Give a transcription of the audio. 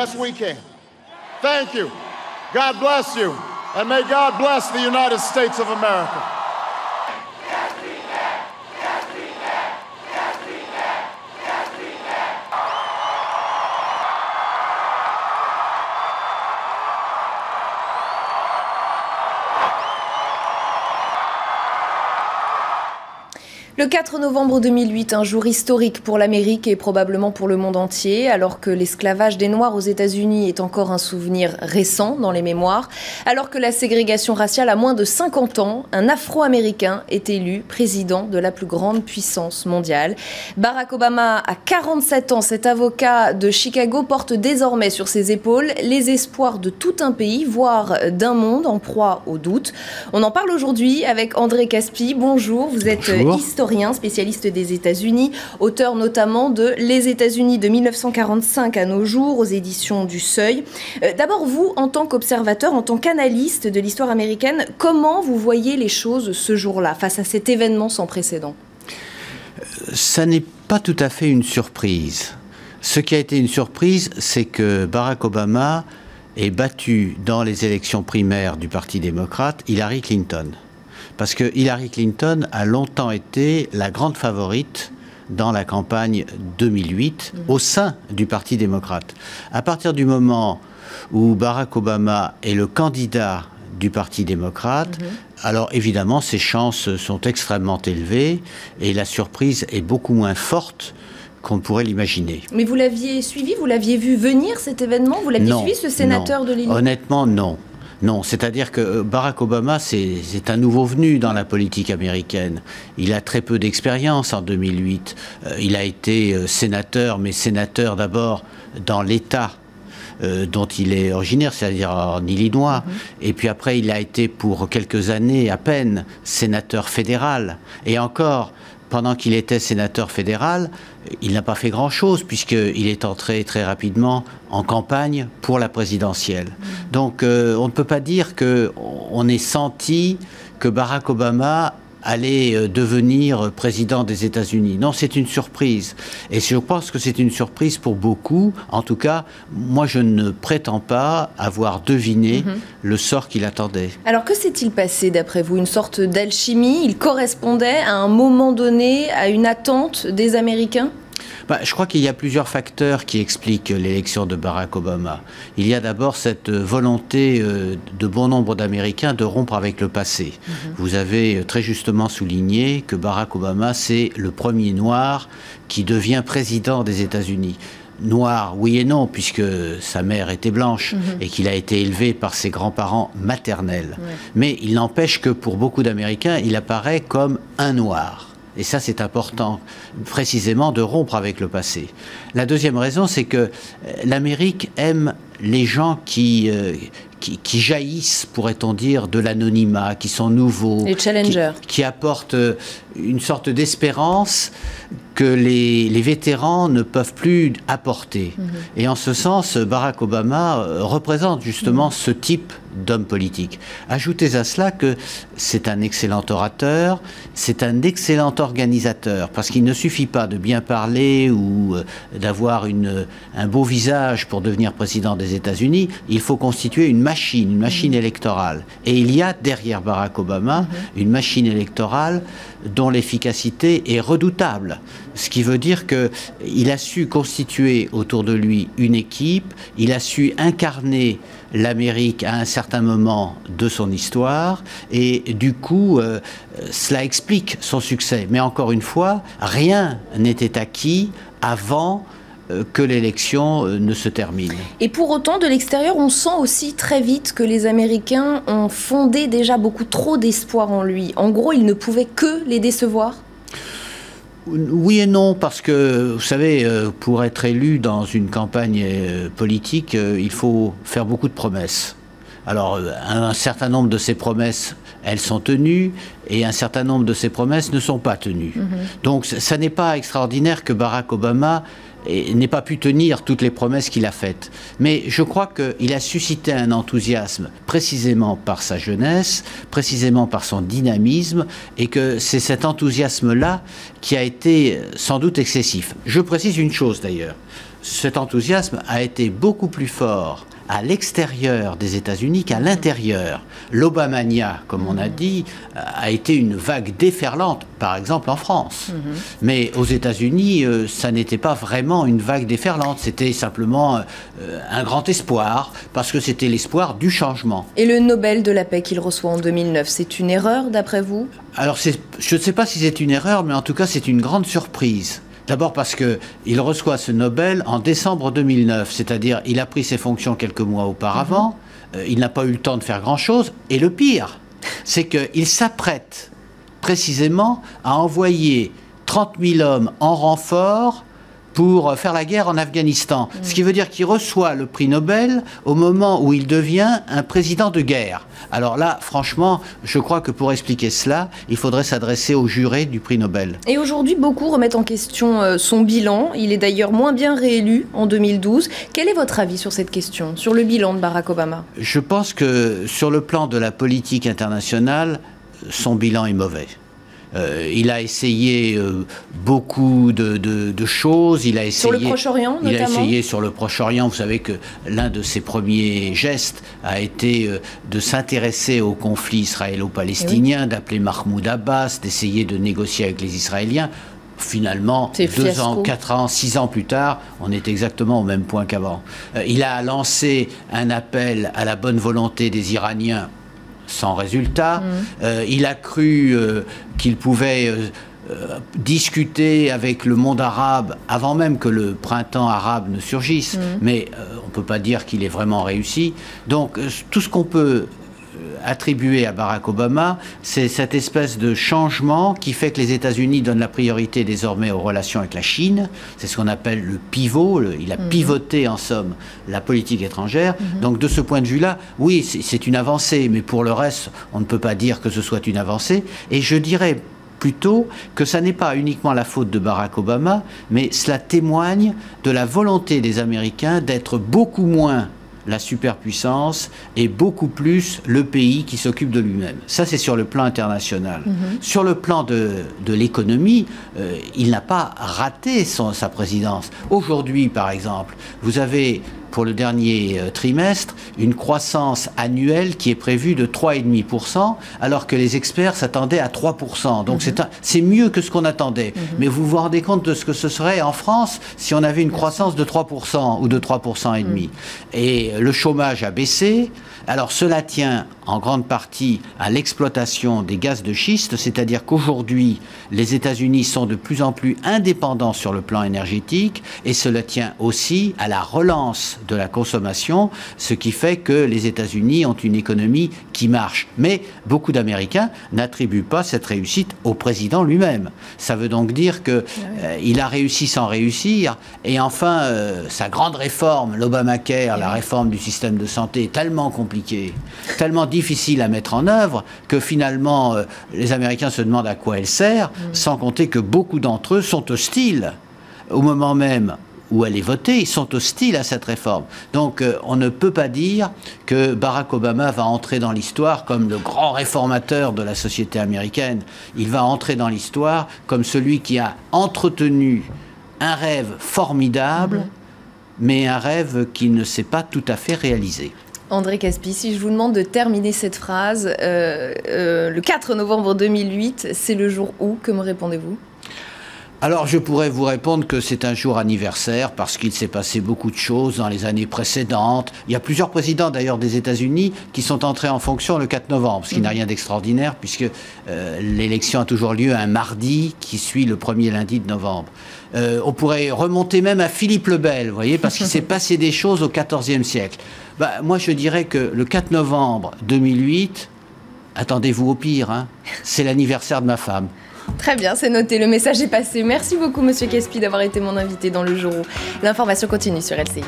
Yes, we can. Thank you. God bless you. And may God bless the United States of America. Le 4 novembre 2008, un jour historique pour l'Amérique et probablement pour le monde entier, alors que l'esclavage des Noirs aux États-Unis est encore un souvenir récent dans les mémoires, alors que la ségrégation raciale a moins de 50 ans, un Afro-Américain est élu président de la plus grande puissance mondiale. Barack Obama a 47 ans. Cet avocat de Chicago porte désormais sur ses épaules les espoirs de tout un pays, voire d'un monde en proie au doute. On en parle aujourd'hui avec André Caspi. Bonjour, vous êtes historien, spécialiste des États-Unis, auteur notamment de Les États-Unis de 1945 à nos jours, aux éditions du Seuil. D'abord, vous, en tant qu'observateur, en tant qu'analyste de l'histoire américaine, comment vous voyez les choses ce jour-là, face à cet événement sans précédent? Ça n'est pas tout à fait une surprise. Ce qui a été une surprise, c'est que Barack Obama ait battu dans les élections primaires du Parti démocrate Hillary Clinton. Parce que Hillary Clinton a longtemps été la grande favorite dans la campagne 2008 au sein du Parti démocrate. À partir du moment où Barack Obama est le candidat du Parti démocrate, alors évidemment ses chances sont extrêmement élevées et la surprise est beaucoup moins forte qu'on pourrait l'imaginer. Mais vous l'aviez suivi, vous l'aviez vu venir cet événement? Vous l'aviez suivi, ce sénateur de l'Illinois? Honnêtement, non. Non, c'est-à-dire que Barack Obama, c'est un nouveau venu dans la politique américaine. Il a très peu d'expérience en 2008. Il a été sénateur, mais sénateur d'abord dans l'État dont il est originaire, c'est-à-dire en Illinois. Et puis après, il a été pour quelques années à peine sénateur fédéral. Et encore, pendant qu'il était sénateur fédéral, il n'a pas fait grand-chose puisqu'il est entré très rapidement en campagne pour la présidentielle. Donc on ne peut pas dire qu'on ait senti que Barack Obama allait devenir président des États-Unis. Non, c'est une surprise. Et je pense que c'est une surprise pour beaucoup. En tout cas, moi, je ne prétends pas avoir deviné le sort qu'il attendait. Alors, que s'est-il passé, d'après vous? Une sorte d'alchimie? Il correspondait à un moment donné à une attente des Américains? Je crois qu'il y a plusieurs facteurs qui expliquent l'élection de Barack Obama. Il y a d'abord cette volonté de bon nombre d'Américains de rompre avec le passé. Vous avez très justement souligné que Barack Obama, c'est le premier noir qui devient président des États-Unis. Noir, oui et non, puisque sa mère était blanche et qu'il a été élevé par ses grands-parents maternels. Mais il n'empêche que pour beaucoup d'Américains, il apparaît comme un noir. Et ça, c'est important, précisément, de rompre avec le passé. La deuxième raison, c'est que l'Amérique aime les gens qui jaillissent, pourrait-on dire, de l'anonymat, qui sont nouveaux. Les challengers. Qui apportent une sorte d'espérance que les vétérans ne peuvent plus apporter. Et en ce sens, Barack Obama représente justement ce type d'homme politique. Ajoutez à cela que c'est un excellent orateur, c'est un excellent organisateur, parce qu'il ne suffit pas de bien parler ou d'avoir un beau visage pour devenir président des États-Unis, il faut constituer une machine électorale. Et il y a derrière Barack Obama une machine électorale dont l'efficacité est redoutable. Ce qui veut dire qu'il a su constituer autour de lui une équipe, il a su incarner l'Amérique à un certain moment de son histoire et du coup cela explique son succès. Mais encore une fois, rien n'était acquis avant que l'élection ne se termine. Et pour autant, de l'extérieur, on sent aussi très vite que les Américains ont fondé déjà beaucoup trop d'espoir en lui. En gros, il ne pouvait que les décevoir? Oui et non, parce que, vous savez, pour être élu dans une campagne politique, il faut faire beaucoup de promesses. Alors, un certain nombre de ces promesses, elles sont tenues, et un certain nombre de ces promesses ne sont pas tenues. Donc, ça n'est pas extraordinaire que Barack Obama n'ait pas pu tenir toutes les promesses qu'il a faites. Mais je crois qu'il a suscité un enthousiasme précisément par sa jeunesse, précisément par son dynamisme, et que c'est cet enthousiasme-là qui a été sans doute excessif. Je précise une chose d'ailleurs. cet enthousiasme a été beaucoup plus fort à l'extérieur des États-Unis qu'à l'intérieur. L'Obamania, comme on a dit, a été une vague déferlante, par exemple en France. Mais aux États-Unis, ça n'était pas vraiment une vague déferlante, c'était simplement un grand espoir, parce que c'était l'espoir du changement. Et le Nobel de la paix qu'il reçoit en 2009, c'est une erreur d'après vous? Alors, je ne sais pas si c'est une erreur, mais en tout cas, c'est une grande surprise. D'abord parce qu'il reçoit ce Nobel en décembre 2009, c'est-à-dire il a pris ses fonctions quelques mois auparavant, il n'a pas eu le temps de faire grand-chose, et le pire, c'est qu'il s'apprête précisément à envoyer 30 000 hommes en renfort pour faire la guerre en Afghanistan. Ce qui veut dire qu'il reçoit le prix Nobel au moment où il devient un président de guerre. Alors là, franchement, je crois que pour expliquer cela, il faudrait s'adresser aux jurés du prix Nobel. Et aujourd'hui, beaucoup remettent en question son bilan. Il est d'ailleurs moins bien réélu en 2012. Quel est votre avis sur cette question, sur le bilan de Barack Obama? Je pense que sur le plan de la politique internationale, son bilan est mauvais. Il a essayé beaucoup de choses. Il a essayé, sur le Proche-Orient, notamment. Il a essayé sur le Proche-Orient. Vous savez que l'un de ses premiers gestes a été de s'intéresser au conflit israélo-palestinien, d'appeler Mahmoud Abbas, d'essayer de négocier avec les Israéliens. Finalement, 2 ans, 4 ans, 6 ans plus tard, on est exactement au même point qu'avant. Il a lancé un appel à la bonne volonté des Iraniens, sans résultat. Il a cru qu'il pouvait discuter avec le monde arabe avant même que le printemps arabe ne surgisse, mais on ne peut pas dire qu'il ait vraiment réussi. Donc tout ce qu'on peut attribué à Barack Obama, c'est cette espèce de changement qui fait que les États-Unis donnent la priorité désormais aux relations avec la Chine. C'est ce qu'on appelle le pivot. Il a pivoté, en somme, la politique étrangère. Donc, de ce point de vue-là, oui, c'est une avancée. Mais pour le reste, on ne peut pas dire que ce soit une avancée. Et je dirais plutôt que ça n'est pas uniquement la faute de Barack Obama, mais cela témoigne de la volonté des Américains d'être beaucoup moins la superpuissance et beaucoup plus le pays qui s'occupe de lui-même. Ça, c'est sur le plan international. Sur le plan de l'économie, il n'a pas raté sa présidence. Aujourd'hui, par exemple, vous avez, pour le dernier trimestre, une croissance annuelle qui est prévue de 3,5%, alors que les experts s'attendaient à 3%. Donc c'est mieux que ce qu'on attendait. Mais vous vous rendez compte de ce que ce serait en France si on avait une croissance de 3% ou de 3,5%. Et le chômage a baissé. Alors cela tient en grande partie à l'exploitation des gaz de schiste, c'est-à-dire qu'aujourd'hui, les États-Unis sont de plus en plus indépendants sur le plan énergétique, et cela tient aussi à la relance de la consommation, ce qui fait que les États-Unis ont une économie qui marche. Mais beaucoup d'Américains n'attribuent pas cette réussite au président lui-même. Ça veut donc dire qu'il a réussi sans réussir, et enfin, sa grande réforme, l'Obamacare, la réforme du système de santé, est tellement compliquée, tellement difficile à mettre en œuvre, que finalement, les Américains se demandent à quoi elle sert, sans compter que beaucoup d'entre eux sont hostiles au moment même où elle est votée, ils sont hostiles à cette réforme. Donc on ne peut pas dire que Barack Obama va entrer dans l'histoire comme le grand réformateur de la société américaine. Il va entrer dans l'histoire comme celui qui a entretenu un rêve formidable, mais un rêve qui ne s'est pas tout à fait réalisé. André Caspi, si je vous demande de terminer cette phrase, le 4 novembre 2008, c'est le jour où? Que me répondez-vous? Alors, je pourrais vous répondre que c'est un jour anniversaire parce qu'il s'est passé beaucoup de choses dans les années précédentes. Il y a plusieurs présidents, d'ailleurs, des États-Unis qui sont entrés en fonction le 4 novembre, ce qui n'a rien d'extraordinaire puisque l'élection a toujours lieu un mardi qui suit le premier lundi de novembre. On pourrait remonter même à Philippe le Bel, vous voyez, parce qu'il s'est passé des choses au XIVe siècle. Moi, je dirais que le 4 novembre 2008, attendez-vous au pire, hein, c'est l'anniversaire de ma femme. Très bien, c'est noté, le message est passé. Merci beaucoup, Monsieur Caspi, d'avoir été mon invité dans le jour où l'information continue sur LCI.